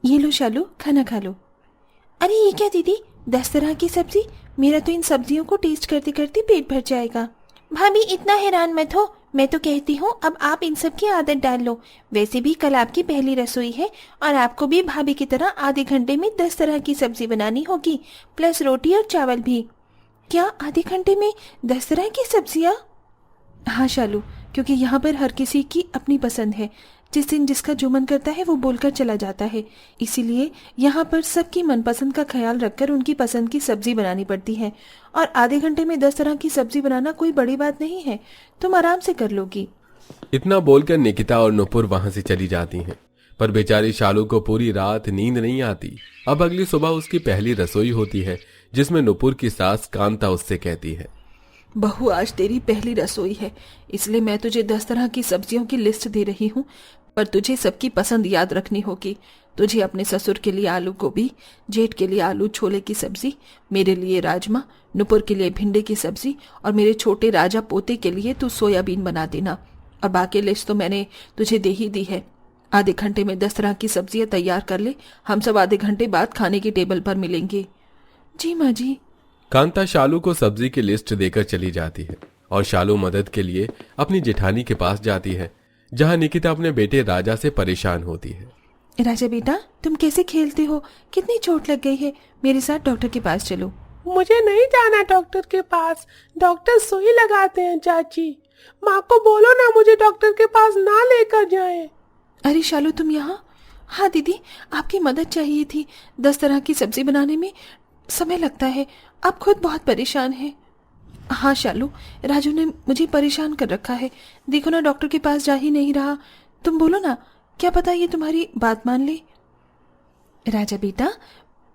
ये लो शालू, खाना खा लो। अरे ये क्या दीदी, 10 तरह की सब्जी? मेरा तो इन सब्जियों को टेस्ट करते करते पेट भर जाएगा। भाभी इतना हैरान मत हो, मैं तो कहती हूँ अब आप इन सब की आदत डाल लो। वैसे भी कल आपकी पहली रसोई है और आपको भी भाभी की तरह आधे घंटे में 10 तरह की सब्जी बनानी होगी, प्लस रोटी और चावल भी। क्या आधे घंटे में 10 तरह की सब्जियाँ? हाँ शालू, क्योंकि यहाँ पर हर किसी की अपनी पसंद है। जिस दिन जिसका जो मन करता है वो बोलकर चला जाता है, इसीलिए यहाँ पर सबकी मनपसंद का ख्याल रखकर उनकी पसंद की सब्जी बनानी पड़ती है। और आधे घंटे में 10 तरह की सब्जी बनाना कोई बड़ी बात नहीं है, तुम आराम से कर लोगी। इतना बोलकर निकिता और नुपुर वहां से चली जाती हैं। पर बेचारी शालू को पूरी रात नींद नहीं आती। अब अगली सुबह उसकी पहली रसोई होती है, जिसमें नुपुर की सास कांता उससे कहती है, बहू आज तेरी पहली रसोई है, इसलिए मैं तुझे 10 तरह की सब्जियों की लिस्ट दे रही हूँ, पर तुझे सबकी पसंद याद रखनी होगी। तुझे अपने ससुर के लिए आलू गोभी, जेठ के लिए आलू छोले की सब्जी, मेरे लिए राजमा, नुपुर के लिए भिंडी की सब्जी और मेरे छोटे राजा पोते के लिए तू सोयाबीन बना देना। और बाकी लिस्ट तो मैंने तुझे दे ही दी है। आधे घंटे में 10 तरह की सब्जियां तैयार कर ले, हम सब आधे घंटे बाद खाने की टेबल पर मिलेंगे। जी माँ जी। कांता शालू को सब्जी की लिस्ट देकर चली जाती है और शालू मदद के लिए अपनी जेठानी के पास जाती है, जहां निकिता अपने बेटे राजा से परेशान होती है। राजा बेटा, तुम कैसे खेलते हो? कितनी चोट लग गई है? मेरे साथ डॉक्टर के पास चलो। मुझे नहीं जाना डॉक्टर के पास, डॉक्टर सुई लगाते हैं चाची। माँ को बोलो ना मुझे डॉक्टर के पास ना लेकर जाए। अरे शालू तुम यहाँ? हाँ दीदी, आपकी मदद चाहिए थी। 10 तरह की सब्जी बनाने में समय लगता है, आप खुद बहुत परेशान हैं। हाँ शालू, राजू ने मुझे परेशान कर रखा है। देखो ना, डॉक्टर के पास जा ही नहीं रहा। तुम बोलो ना, क्या पता ये तुम्हारी बात मान ले। राजा बेटा,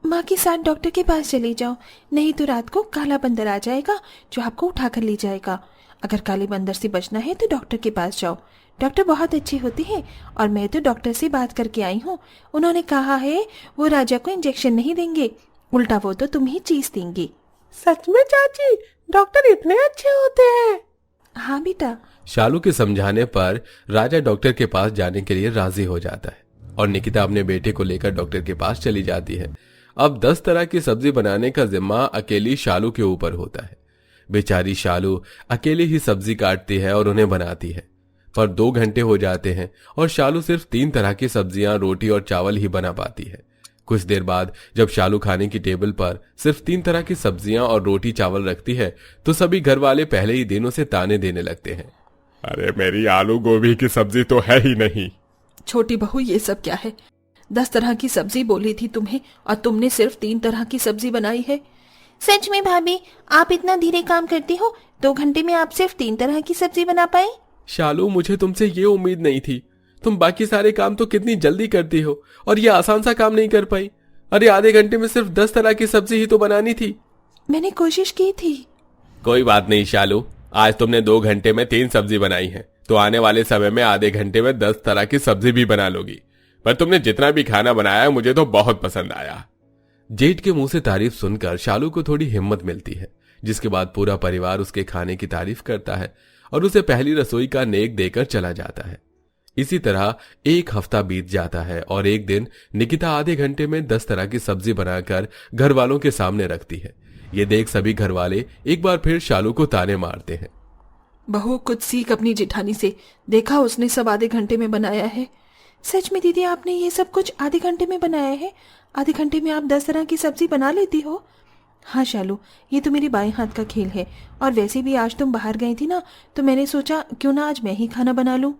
माँ के साथ डॉक्टर के पास चले जाओ, नहीं तो रात को काला बंदर आ जाएगा जो आपको उठा कर ले जाएगा। अगर काले बंदर से बचना है तो डॉक्टर के पास जाओ। डॉक्टर बहुत अच्छे होते हैं और मैं तो डॉक्टर से बात करके आई हूँ। उन्होंने कहा है वो राजा को इंजेक्शन नहीं देंगे, उल्टा वो तो तुम ही चीज देंगे। सच में चाची, डॉक्टर इतने अच्छे होते हैं? हाँ बेटा। शालू के समझाने पर राजा डॉक्टर के पास जाने के लिए राजी हो जाता है और निकिता अपने बेटे को लेकर डॉक्टर के पास चली जाती है। अब 10 तरह की सब्जी बनाने का जिम्मा अकेली शालू के ऊपर होता है। बेचारी शालू अकेली ही सब्जी काटती है और उन्हें बनाती है, पर 2 घंटे हो जाते हैं और शालू सिर्फ 3 तरह की सब्जियां, रोटी और चावल ही बना पाती है। कुछ देर बाद जब शालू खाने की टेबल पर सिर्फ 3 तरह की सब्जियां और रोटी चावल रखती है तो सभी घर वाले पहले ही दिन उसे ताने देने लगते हैं। अरे मेरी आलू गोभी की सब्जी तो है ही नहीं। छोटी बहू, ये सब क्या है? 10 तरह की सब्जी बोली थी तुम्हें और तुमने सिर्फ 3 तरह की सब्जी बनाई है। सच में भाभी, आप इतना धीरे काम करती हो, 2 घंटे में आप सिर्फ 3 तरह की सब्जी बना पाए? शालू, मुझे तुमसे ये उम्मीद नहीं थी। तुम बाकी सारे काम तो कितनी जल्दी करती हो और ये आसान सा काम नहीं कर पाई। अरे आधे घंटे में सिर्फ 10 तरह की सब्जी ही तो बनानी थी। मैंने कोशिश की थी। कोई बात नहीं शालू, आज तुमने 2 घंटे में 3 सब्जी बनाई है, तो आने वाले समय में आधे घंटे में 10 तरह की सब्जी भी बना लोगी। पर तुमने जितना भी खाना बनाया मुझे तो बहुत पसंद आया। जेठ के मुंह से तारीफ सुनकर शालू को थोड़ी हिम्मत मिलती है, जिसके बाद पूरा परिवार उसके खाने की तारीफ करता है और उसे पहली रसोई का नेक देकर चला जाता है। इसी तरह 1 हफ्ता बीत जाता है और एक दिन निकिता आधे घंटे में 10 तरह की सब्जी बनाकर घर वालों के सामने रखती है। ये देख सभी घर वाले एक बार फिर शालू को ताने मारते हैं। बहू, कुछ सीख अपनी जेठानी से। देखा, उसने सब आधे घंटे में बनाया है। सच में दीदी, आपने ये सब कुछ आधे घंटे में बनाया है? आधे घंटे में आप 10 तरह की सब्जी बना लेती हो? हाँ शालू, ये तो मेरे बाएं हाथ का खेल है। और वैसे भी आज तुम बाहर गई थी ना, तो मैंने सोचा क्यों ना आज मैं ही खाना बना लूं।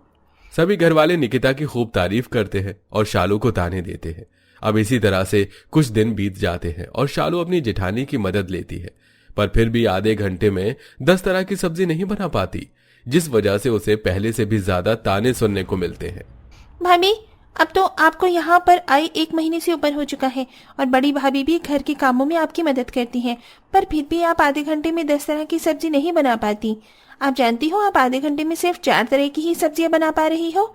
सभी घर वाले निकिता की खूब तारीफ करते हैं और शालू को ताने देते हैं। अब इसी तरह से कुछ दिन बीत जाते हैं और शालू अपनी जेठानी की मदद लेती है, पर फिर भी आधे घंटे में 10 तरह की सब्जी नहीं बना पाती, जिस वजह से उसे पहले से भी ज्यादा ताने सुनने को मिलते हैं। भाभी, अब तो आपको यहाँ पर आए 1 महीने से ऊपर हो चुका है और बड़ी भाभी भी घर के कामों में आपकी मदद करती हैं, पर फिर भी आप आधे घंटे में 10 तरह की सब्जी नहीं बना पाती। आप जानती हो, आप आधे घंटे में सिर्फ 4 तरह की ही सब्जियां बना पा रही हो।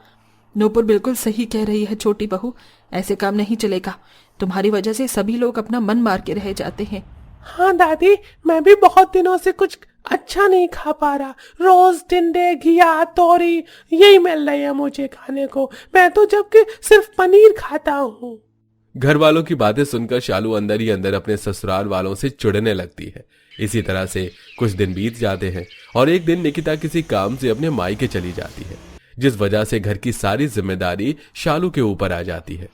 नूपुर बिल्कुल सही कह रही है छोटी बहू, ऐसे काम नहीं चलेगा। तुम्हारी वजह से सभी लोग अपना मन मार के रह जाते हैं। हाँ दादी, मैं भी बहुत दिनों से कुछ अच्छा नहीं खा पा रहा। रोज टिंडे, घिया, तोरी यही मिल रही है मुझे खाने को। मैं तो जबकि सिर्फ पनीर खाता हूँ। घर वालों की बातें सुनकर शालू अंदर ही अंदर अपने ससुराल वालों से चिढ़ने लगती है। इसी तरह से कुछ दिन बीत जाते हैं और एक दिन निकिता किसी काम से अपने मायके चली जाती है, जिस वजह से घर की सारी जिम्मेदारी शालू के ऊपर आ जाती है।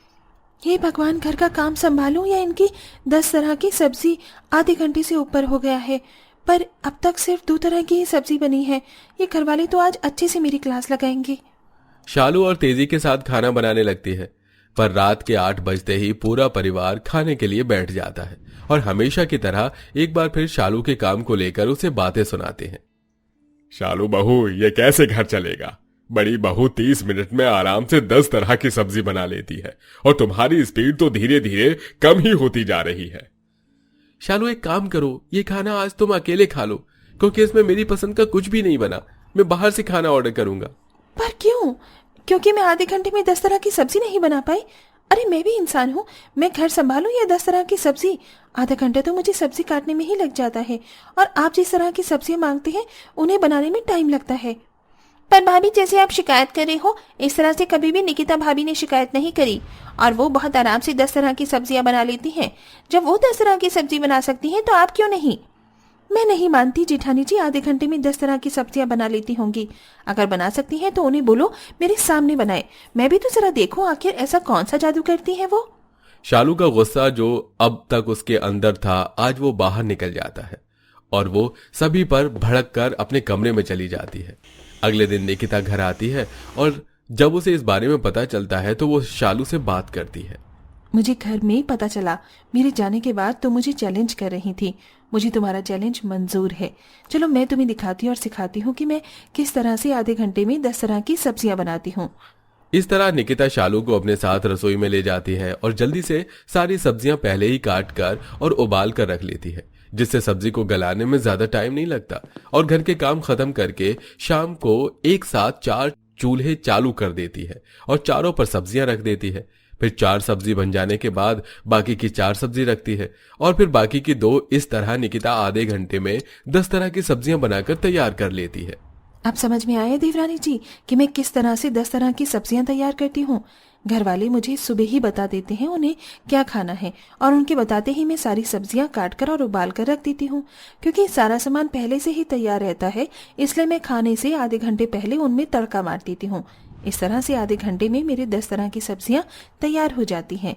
हे भगवान, घर का काम संभालूं या इनकी 10 तरह की सब्जी आधे घंटे से ऊपर हो गया है, पर अब तक सिर्फ 2 तरह की ही सब्जी बनी है। ये घरवाले तो आज अच्छे से मेरी क्लास लगाएंगे। शालू और तेजी के साथ खाना बनाने लगती है, पर रात के 8 बजते ही पूरा परिवार खाने के लिए बैठ जाता है और हमेशा की तरह एक बार फिर शालू के काम को लेकर उसे बातें सुनाते हैं। शालू बहू, ये कैसे घर चलेगा? बड़ी बहू 30 मिनट में आराम से 10 तरह की सब्जी बना लेती है और तुम्हारी स्पीड तो धीरे धीरे कम ही होती जा रही है। शालू, एक काम करो, ये खाना आज तुम अकेले खा लो, क्योंकि इसमें मेरी पसंद का कुछ भी नहीं बना। मैं बाहर से खाना ऑर्डर करूंगा। पर क्यों? क्योंकि मैं आधे घंटे में 10 तरह की सब्जी नहीं बना पाई? अरे मैं भी इंसान हूँ, मैं घर संभालूं या 10 तरह की सब्जी? आधा घंटा तो मुझे सब्जी काटने में ही लग जाता है, और आप जिस तरह की सब्जियां मांगते हैं उन्हें बनाने में टाइम लगता है। पर भाभी, जैसे आप शिकायत कर रहे हो, इस तरह से कभी भी निकिता भाभी ने शिकायत नहीं करी, और वो बहुत आराम से 10 तरह की सब्जियां बना लेती हैं। जब वो 10 तरह की सब्जी बना सकती हैं तो आप क्यों नहीं? मैं नहीं मानती जेठानी जी आधे घंटे में 10 तरह की सब्जियां बना लेती होंगी। अगर बना सकती हैं तो उन्हें बोलो मेरे सामने बनाए, मैं भी तो जरा देखूं आखिर ऐसा कौन सा जादू करती है वो। शालू का गुस्सा जो अब तक उसके अंदर था, आज वो बाहर निकल जाता है और वो सभी पर भड़क कर अपने कमरे में चली जाती है। अगले दिन निकिता घर आती है और जब उसे इस बारे में पता चलता है तो वो शालू से बात करती है। मुझे घर में ही पता चला, मेरे जाने के बाद तो मुझे चैलेंज कर रही थी। मुझे तुम्हारा चैलेंज मंजूर है। चलो मैं तुम्हें दिखाती हूँ और सिखाती हूँ कि मैं किस तरह से आधे घंटे में 10 तरह की सब्जियां बनाती हूँ। इस तरह निकिता शालू को अपने साथ रसोई में ले जाती है और जल्दी से सारी सब्जियां पहले ही काट कर और उबाल कर रख लेती है, जिससे सब्जी को गलाने में ज्यादा टाइम नहीं लगता। और घर के काम खत्म करके शाम को एक साथ 4 चूल्हे चालू कर देती है और चारों पर सब्जियां रख देती है। फिर 4 सब्जी बन जाने के बाद बाकी की 4 सब्जी रखती है और फिर बाकी की 2। इस तरह निकिता आधे घंटे में 10 तरह की सब्जियां बनाकर तैयार कर लेती है। अब समझ में आया देवरानी जी कि मैं किस तरह से 10 तरह की सब्जियां तैयार करती हूँ। घर वाले मुझे सुबह ही बता देते हैं उन्हें क्या खाना है, और उनके बताते ही मैं सारी सब्जियां काट कर और उबाल कर रख देती हूँ। क्योंकि सारा सामान पहले से ही तैयार रहता है, इसलिए मैं खाने से आधे घंटे पहले उनमें तड़का मार देती हूँ। इस तरह से आधे घंटे में मेरे 10 तरह की सब्जियां तैयार हो जाती हैं।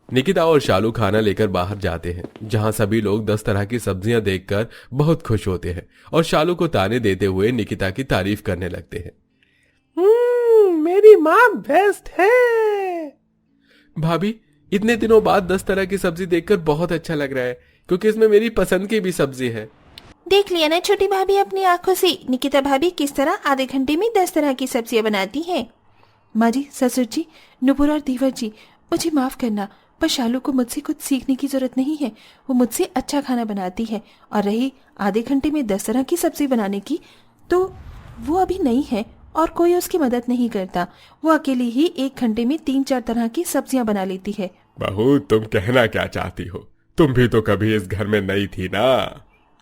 निकिता और शालू खाना लेकर बाहर जाते हैं, जहां सभी लोग 10 तरह की सब्जियां देखकर बहुत खुश होते हैं और शालू को ताने देते हुए निकिता की तारीफ करने लगते हैं। मेरी माँ बेस्ट है। भाभी, इतने दिनों बाद 10 तरह की सब्जी देखकर बहुत अच्छा लग रहा है, क्योंकि इसमें मेरी पसंद की भी सब्जी है। देख लिया ना छोटी भाभी अपनी आंखों से, निकिता भाभी किस तरह आधे घंटे में 10 तरह की सब्जियां बनाती हैं। माँ जी, ससुर जी, नुपुर और दीवर जी, मुझे माफ करना, पर शालू को मुझसे कुछ सीखने की जरूरत नहीं है। वो मुझसे अच्छा खाना बनाती है, और रही आधे घंटे में 10 तरह की सब्जी बनाने की, तो वो अभी नहीं है और कोई उसकी मदद नहीं करता। वो अकेली ही 1 घंटे में 3-4 तरह की सब्जियां बना लेती है। बहू, तुम कहना क्या चाहती हो? तुम भी तो कभी इस घर में नई थी ना।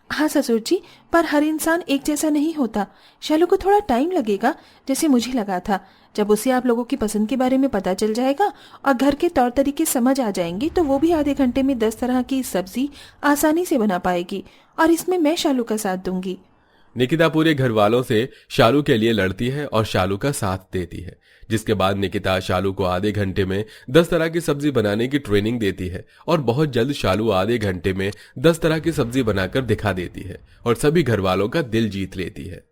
हाँ ससुर जी, पर हर इंसान एक जैसा नहीं होता। शालू को थोड़ा टाइम लगेगा, जैसे मुझे लगा था। जब उसे आप लोगों की पसंद के बारे में पता चल जाएगा और घर के तौर तरीके समझ आ जाएंगे, तो वो भी आधे घंटे में 10 तरह की सब्जी आसानी से बना पाएगी, और इसमें मैं शालू का साथ दूंगी। निकिता पूरे घर वालों से शालू के लिए लड़ती है और शालू का साथ देती है, जिसके बाद निकिता शालू को आधे घंटे में 10 तरह की सब्जी बनाने की ट्रेनिंग देती है और बहुत जल्द शालू आधे घंटे में 10 तरह की सब्जी बनाकर दिखा देती है और सभी घर वालों का दिल जीत लेती है।